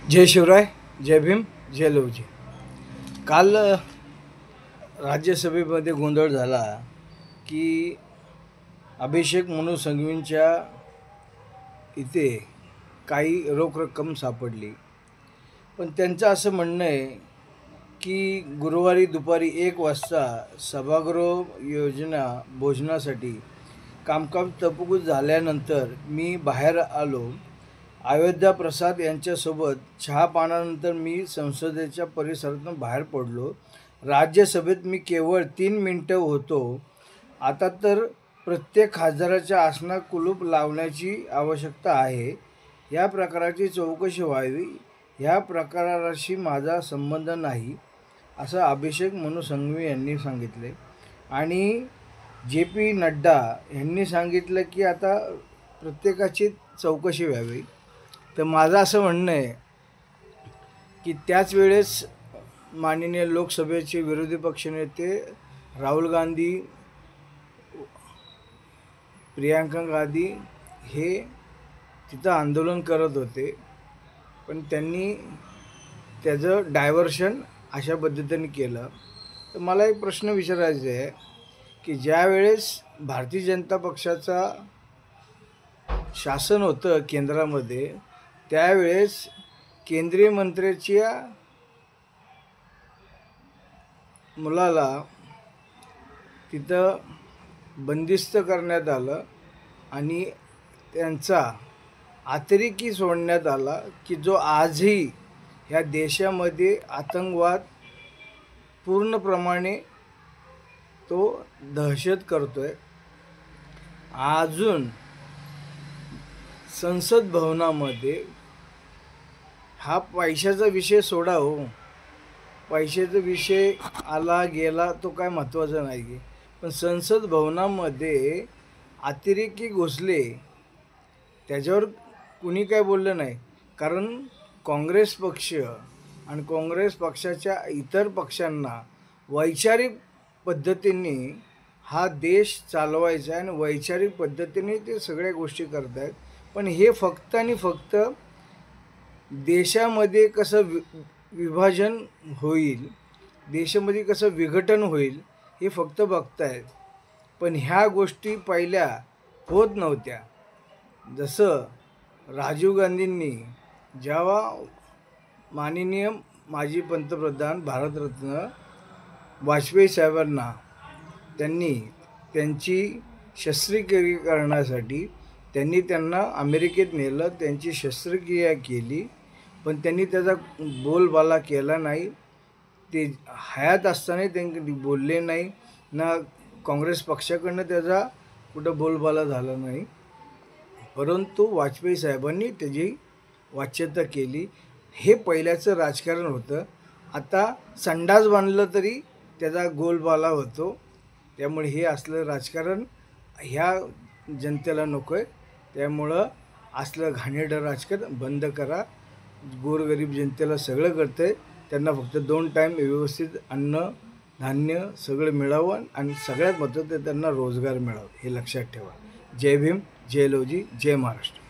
जय शिवराय, जय भीम, जय लवजी. काल राज्यसभेमध्ये गोंधळ झाला की अभिषेक मनु संघवींच्या इथे काही रोख रक्कम सापडली. पण त्यांचं असं म्हणणं आहे की गुरुवारी दुपारी 1 वाजता सभागृह योजना भोजनासाठी कामकाज तहकूब झाल्यानंतर मी बाहेर आलो. अयोध्या प्रसाद यांच्यासोबत चहापानानंतर मी संसदेच्या परिसरातून बाहेर पडलो. राज्यसभेत मी केवळ 3 मिनिटं होतो. आता तर प्रत्येक खासदाराच्या आसनात कुलूप लावण्याची आवश्यकता आहे. या प्रकाराची चौकशी व्हावी. या प्रकाराशी माझा संबंध नाही, असं अभिषेक मनु संघवी यांनी सांगितले. आणि JP नड्डा यांनी सांगितलं की आता प्रत्येकाची चौकशी व्हावी. तर माझं असं म्हणणं आहे की त्याच वेळेस माननीय लोकसभेचे विरोधी पक्षनेते राहुल गांधी, प्रियांका गांधी हे तिथं आंदोलन करत होते. पण त्यांनी त्याचं डायव्हर्शन अशा पद्धतीने केलं. तर मला एक प्रश्न विचारायचा आहे की ज्या वेळेस भारतीय जनता पक्षाचा शासन होतं केंद्रामध्ये, त्यावेळेस केंद्रीय मंत्र्याच्या मुलाला तिथं बंदिस्त करण्यात आलं आणि त्यांचा अतिरेकी सोडण्यात आला की जो आजही ह्या देशामध्ये आतंकवाद पूर्णप्रमाणे तो दहशत करतोय. अजून संसद भवनामध्ये हा पैशाचा विषय सोडा हो, पैशाचा विषय आला गेला तो काय महत्त्वाचा नाही आहे. पण संसद भवनामध्ये अतिरेकी घुसले, त्याच्यावर कुणी काय बोललं नाही. कारण काँग्रेस पक्ष आणि काँग्रेस पक्षाच्या इतर पक्षांना वैचारिक पद्धतीने हा देश चालवायचा आहे आणि वैचारिक पद्धतीने ते सगळ्या गोष्टी करत आहेत. पण हे फक्त आणि फक्त देशामध्ये कसं विभाजन होईल, देशामध्ये कसं विघटन होईल हे फक्त बघतायत. पण ह्या गोष्टी पहिल्या होत नव्हत्या. जसं राजीव गांधींनी जेव्हा माननीय माजी पंतप्रधान भारतरत्न वाजपेयी साहेबांना त्यांनी त्यांची शस्त्रक्रिया करण्यासाठी त्यांनी त्यांना अमेरिकेत नेलं, त्यांची शस्त्रक्रिया केली. पण त्यांनी त्याचा बोलबाला केला नाही. ते हयात असताना त्यांनी बोलले नाही, ना काँग्रेस पक्षाकडनं त्याचा कुठं बोलबाला झाला नाही. परंतु वाजपेयी साहेबांनी त्याची वाच्यता केली. हे पहिल्याचं राजकारण होतं. आता संडास बांधलं तरी त्याचा गोलबाला होतो. त्यामुळे हे असलं राजकारण ह्या जनतेला नको आहे. त्यामुळं असलं घाणेरडं राजकारण बंद करा. गोरगरीब जनतेला सगळं कळतं आहे. त्यांना फक्त 2 टाईम व्यवस्थित अन्न धान्य सगळं मिळावं आणि सगळ्यात महत्त्वाचं त्यांना रोजगार मिळावं, हे लक्षात ठेवा. जय भीम, जय लवजी, जय महाराष्ट्र.